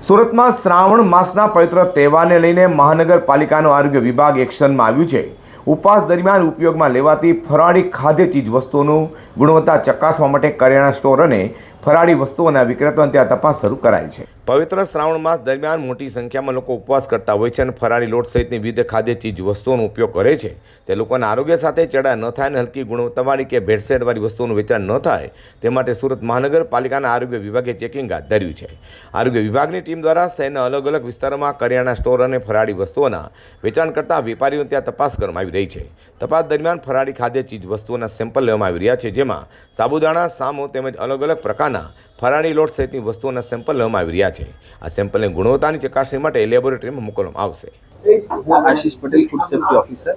સુરતમાં શ્રાવણ માસના પવિત્ર તહેવારને લઈને મહાનગરપાલિકાનો આરોગ્ય વિભાગ એક્શનમાં આવ્યું છે। ઉપવાસ દરમિયાન ઉપયોગમાં લેવાતી ફરાળી ખાદ્ય ચીજ વસ્તુઓનું ગુણવત્તા ચકાસવા માટે કરિયાણા સ્ટોર અને ફરાળી વસ્તુઓના વિક્રેતાઓને ત્યાં તપાસ શરૂ કરાઈ છે। પવિત્ર શ્રાવણ માસ દરમિયાન મોટી સંખ્યામાં લોકો ઉપવાસ કરતા હોય છે અને ફરાળી લોટ સહિતની વિવિધ ખાદ્ય ચીજ વસ્તુઓનો ઉપયોગ કરે છે। તે લોકોના આરોગ્ય સાથે ચેડા ન થાય અને હલકી ગુણવત્તાવાળી કે ભેળસેળવાળી વસ્તુઓનું વેચાણ ન થાય તે માટે સુરત મહાનગરપાલિકાના આરોગ્ય વિભાગે ચેકિંગ હાથ ધર્યું છે। આરોગ્ય વિભાગની ટીમ દ્વારા શહેરના અલગ અલગ વિસ્તારોમાં કરિયાણા સ્ટોર અને ફરાળી વસ્તુઓના વેચાણ કરતા વેપારીઓ ત્યાં તપાસ કરવામાં આવી રહી છે। તપાસ દરમિયાન ફરાળી ખાદ્ય ચીજ વસ્તુઓના સેમ્પલ લેવામાં આવી રહ્યા છે, જેમાં સાબુદાણા, સામો તેમજ અલગ અલગ પ્રકારના ફરાળી લોટ સહિતની વસ્તુઓના સેમ્પલ લેવામાં આવી રહ્યા છે। આ સેમ્પલની ગુણવત્તાની ચકાસણી માટે લેબોરેટરીમાં મોકલવામાં આવશે। आशीष पटेल फूड सेफ्टी ऑफिसर।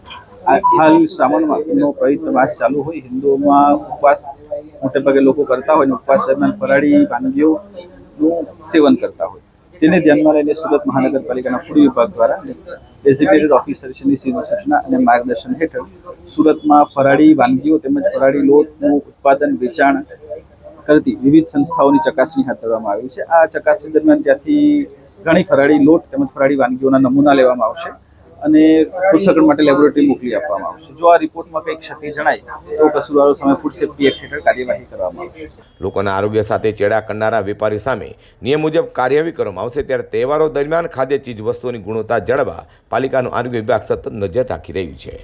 हाल श्रावण मासનો પવિત્ર માસ ચાલુ હોય, હિન્દુઓમાં ઉપવાસ મોટે ભાગે લોકો કરતા હોય અને ઉપવાસ દરમિયાન ફરાળી વાનગીઓનું સેવન કરતા હોય, તેને ધ્યાનમાં લઈને સુરત મહાનગરપાલિકાના ફૂડ વિભાગ દ્વારા ડેઝિગ્નેટેડ ઓફિસરની સીધી સૂચના અને માર્ગદર્શન હેઠળ સુરતમાં ફરાળી વાનગીઓ તેમજ ફરાળી લોટનું ઉત્પાદન વેચાણ કરતી વિવિધ સંસ્થાઓની ચકાસણી હાથ ધરવામાં આવી છે। આ ચકાસણી દરમિયાન ત્યાંથી ઘણી ફરાળી લોટ તેમજ ફરાળી વાનગીઓના નમૂના લેવામાં આવશે અને પૃથ્થકરણ માટે લેબોરેટરી મોકલી આપવામાં આવશે। જો આ રિપોર્ટમાં કંઈક ક્ષતિ જણાય તો કસૂરવારો સામે ફૂડ સેફ્ટી એક્ટ હેઠળ કાર્યવાહી કરવામાં આવશે। લોકોના આરોગ્ય સાથે ચેડા કરનારા વેપારીઓ સામે નિયમ મુજબ કાર્યવાહી કરવામાં આવશે। ત્યારે તહેવારો દરમિયાન ખાદ્ય ચીજ વસ્તુઓની ગુણવત્તા જાળવવા પાલિકાનું આરોગ્ય વિભાગ સતત નજર રાખી રહ્યું છે।